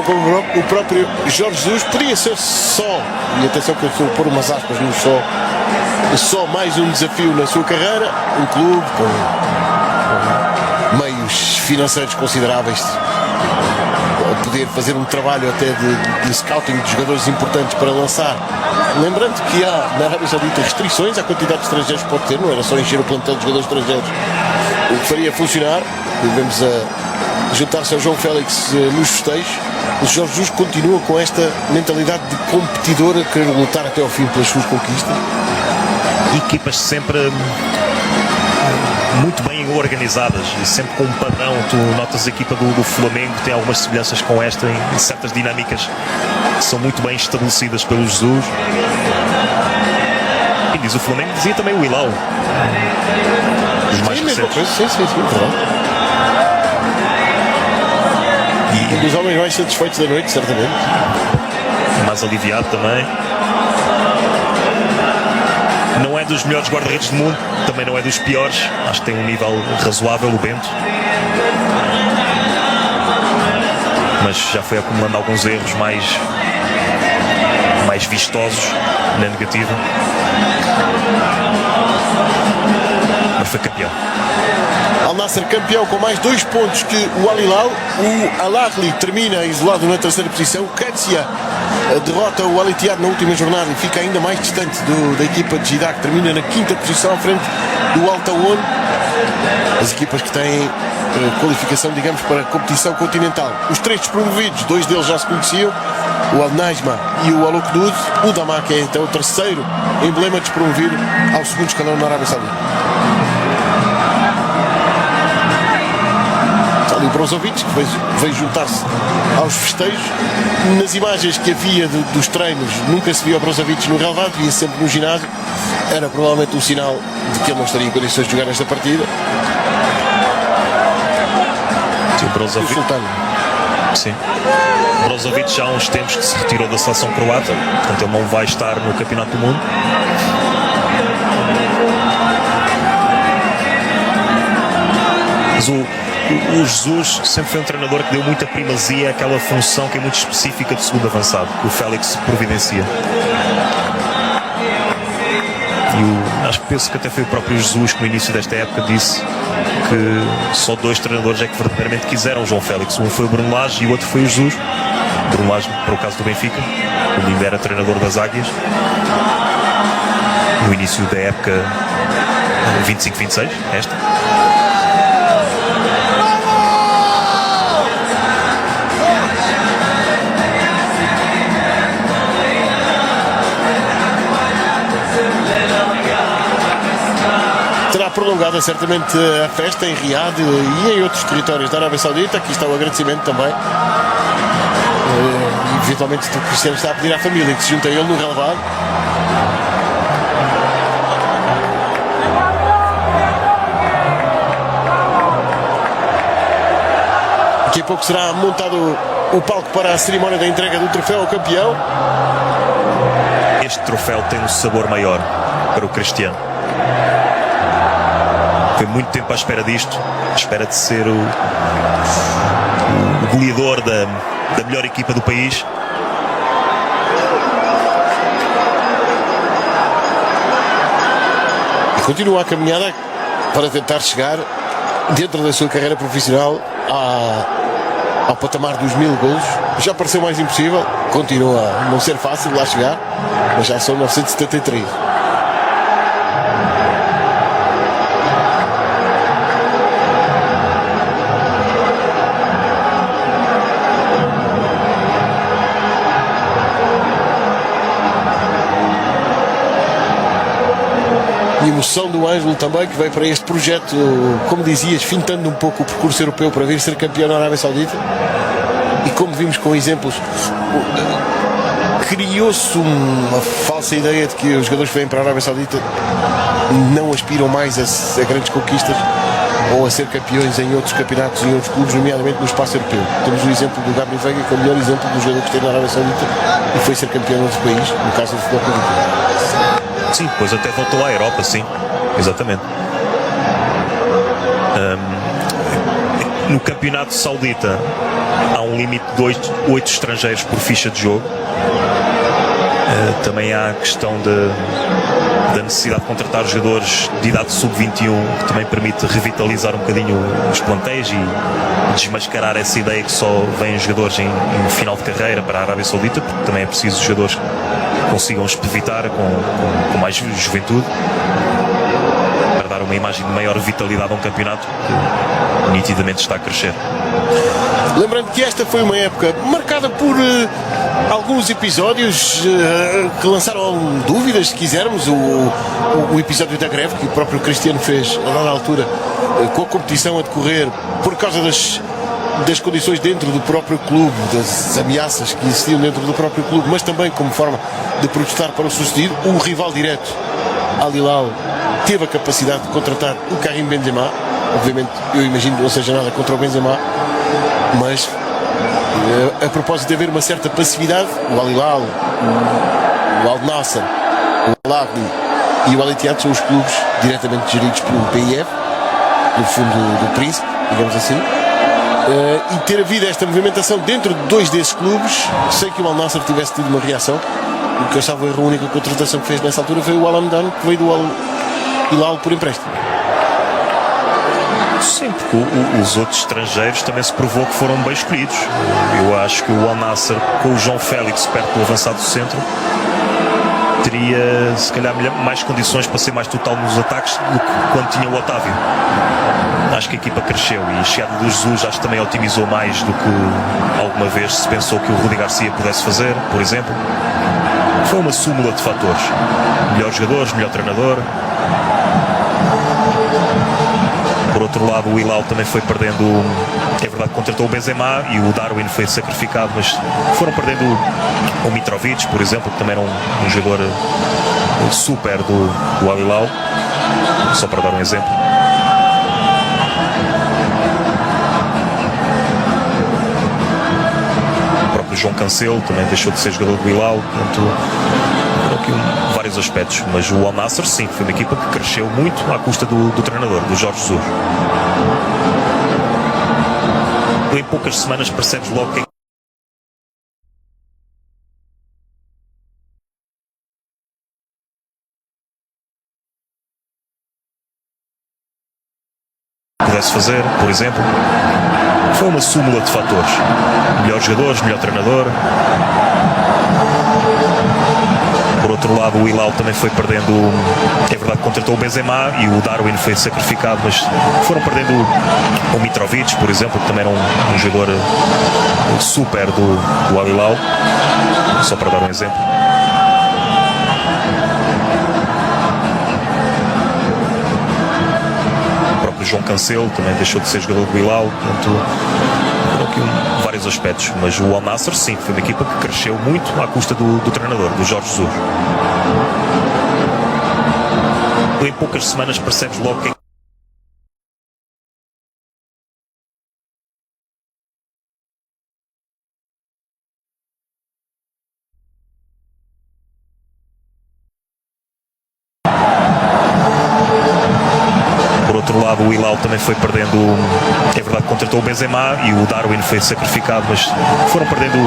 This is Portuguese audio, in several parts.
forma como o próprio Jorge Jesus podia ser só, e atenção que eu estou a pôr umas aspas no só mais um desafio na sua carreira, um clube com meios financeiros consideráveis, poder fazer um trabalho até de scouting de jogadores importantes para lançar. Lembrando que há na Arábia Saudita restrições à quantidade de estrangeiros que pode ter, não era só encher o plantel de jogadores estrangeiros, o que faria funcionar. Devemos juntar-se ao João Félix nos festejos. O Jorge Jesus continua com esta mentalidade de competidor, a querer lutar até ao fim pelas suas conquistas. Equipas sempre muito bem organizadas e sempre com um padrão. Tu notas a equipa do Flamengo tem algumas semelhanças com esta em certas dinâmicas que são muito bem estabelecidas pelo Jesus. E diz o Flamengo, dizia também o Hilal, os mais recentes. Sim, verdade. E um dos homens mais satisfeitos da noite, certamente. Mais aliviado também. Não é dos melhores guarda-redes do mundo, também não é dos piores. Acho que tem um nível razoável o Bento, mas já foi acumulando alguns erros mais vistosos na negativa. Mas foi campeão. Al Nassr campeão com mais 2 pontos que o Al Hilal. O Al Ahly termina isolado na terceira posição. O Qadsiya derrota o Al Ittihad na última jornada e fica ainda mais distante da equipa de Jeddah, que termina na quinta posição à frente do Al Tawun. As equipas que têm qualificação, digamos, para a competição continental. Os 3 despromovidos, 2 deles já se conheciam, o Al Najma e o Al Uqdud. O Damak é então o terceiro emblema despromovido ao segundo escalão na Arábia Saudita. O Brozovic, que veio juntar-se aos festejos. Nas imagens que havia dos treinos, nunca se via o Brozovic no relevado, via sempre no ginásio. Era provavelmente um sinal de que ele não estaria em condições de jogar esta partida. Sim, Brozovic. Sim. Brozovic já há uns tempos que se retirou da seleção croata, portanto ele não vai estar no Campeonato do Mundo. Mas o Jesus sempre foi um treinador que deu muita primazia àquela função que é muito específica de segundo avançado, que o Félix providencia. E acho que penso que até foi o próprio Jesus que no início desta época disse que só 2 treinadores é que verdadeiramente quiseram o João Félix. Um foi o Bruno Lage e o outro foi o Jesus. Bruno Lage, para o caso do Benfica, quando ainda era treinador das Águias, no início da época 25-26, esta. Será prolongada certamente a festa em Riad e em outros territórios da Arábia Saudita. Aqui está o agradecimento também. E eventualmente o Cristiano está a pedir à família que se junte a ele no relevado. Daqui a pouco será montado o palco para a cerimónia da entrega do troféu ao campeão. Este troféu tem um sabor maior para o Cristiano. Foi muito tempo à espera disto, à espera de ser o goleador da melhor equipa do país. E continua a caminhada para tentar chegar, dentro da sua carreira profissional, ao patamar dos 1000 golos. Já pareceu mais impossível, continua a não ser fácil lá chegar, mas já são 973. E emoção do Ângelo também, que veio para este projeto, como dizias, fintando um pouco o percurso europeu para vir ser campeão na Arábia Saudita. E como vimos com exemplos, criou-se uma falsa ideia de que os jogadores que vêm para a Arábia Saudita não aspiram mais a grandes conquistas ou a ser campeões em outros campeonatos e em outros clubes, nomeadamente no espaço europeu. Temos o exemplo do Gabri Veiga, que é o melhor exemplo do jogador que esteve na Arábia Saudita e foi ser campeão em outro país, no caso do Futebol Clube. Sim, depois até voltou à Europa, sim, exatamente. No campeonato saudita há um limite de 8 estrangeiros por ficha de jogo. Também há a questão da necessidade de contratar jogadores de idade sub-21, que também permite revitalizar um bocadinho os plantéis e desmascarar essa ideia que só vêm jogadores em final de carreira para a Arábia Saudita, porque também é preciso jogadores que consigam espevitar com mais juventude, para dar uma imagem de maior vitalidade a um campeonato que nitidamente está a crescer. Lembrando que esta foi uma época marcada por alguns episódios que lançaram dúvidas, se quisermos. O episódio da greve que o próprio Cristiano fez a dada altura, com a competição a decorrer por causa das condições dentro do próprio clube, das ameaças que existiam dentro do próprio clube, mas também como forma de protestar para o sucedido. O rival direto, Al Hilal, teve a capacidade de contratar o Karim Benzema. Obviamente, eu imagino que não seja nada contra o Benzema, mas a propósito de haver uma certa passividade, o Al Hilal, o Al Nassr, o Al Ahly e o Al Ittihad são os clubes diretamente geridos pelo PIF, no fundo do príncipe, digamos assim. E ter havido esta movimentação dentro de dois desses clubes, sem que o Al Nassr tivesse tido uma reação. O que eu estava a errar, a única contratação que fez nessa altura foi o Al Hamdan, que veio do Al Hilal por empréstimo. Sim, porque os outros estrangeiros também se provou que foram bem escolhidos. Eu acho que o Al Nassr, com o João Félix perto do avançado do centro, teria se calhar mais condições para ser mais total nos ataques do que quando tinha o Otávio. Acho que a equipa cresceu e a chegada do Jesus acho que também otimizou mais do que alguma vez se pensou que o Rudi Garcia pudesse fazer, por exemplo. Foi uma súmula de fatores. Melhores jogadores, melhor treinador. Por outro lado, o Hilal também foi perdendo. É verdade que contratou o Benzema e o Darwin foi sacrificado, mas foram perdendo o Mitrovic, por exemplo, que também era um jogador super do Al Hilal, só para dar um exemplo. O próprio João Cancelo também deixou de ser jogador do Hilal, portanto, aqui vários aspectos, mas o Al Nassr sim, foi uma equipa que cresceu muito à custa do treinador, do Jorge Jesus. Em poucas semanas percebes logo que pudesse fazer, por exemplo. Foi uma súmula de fatores. Melhores jogadores, melhor treinador. Por outro lado, o Hilal também foi perdendo. É verdade que contratou o Benzema e o Darwin foi sacrificado, mas foram perdendo o Mitrovic, por exemplo, que também era um jogador super do Al Hilal, só para dar um exemplo. O próprio João Cancelo também deixou de ser jogador do Hilal, portanto, aqui vários aspectos, mas o Al Nassr sim, foi uma equipa que cresceu muito à custa do treinador, do Jorge Jesus. Em poucas semanas percebes logo que Por outro lado, o Hilal também foi perdendo. É verdade que contratou o Benzema e o Darwin foi sacrificado, mas foram perdendo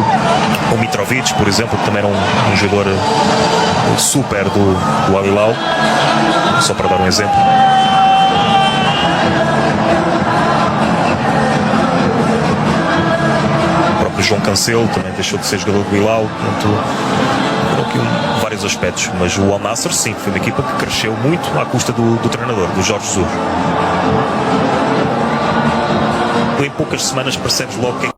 o Mitrovic, por exemplo, que também era um jogador super do Al Hilal, só para dar um exemplo. O próprio João Cancelo também deixou de ser jogador do Hilal, portanto, aqui vários aspectos, mas o Al Nassr sim, foi uma equipa que cresceu muito à custa do treinador, do Jorge Jesus. Em poucas semanas percebes logo que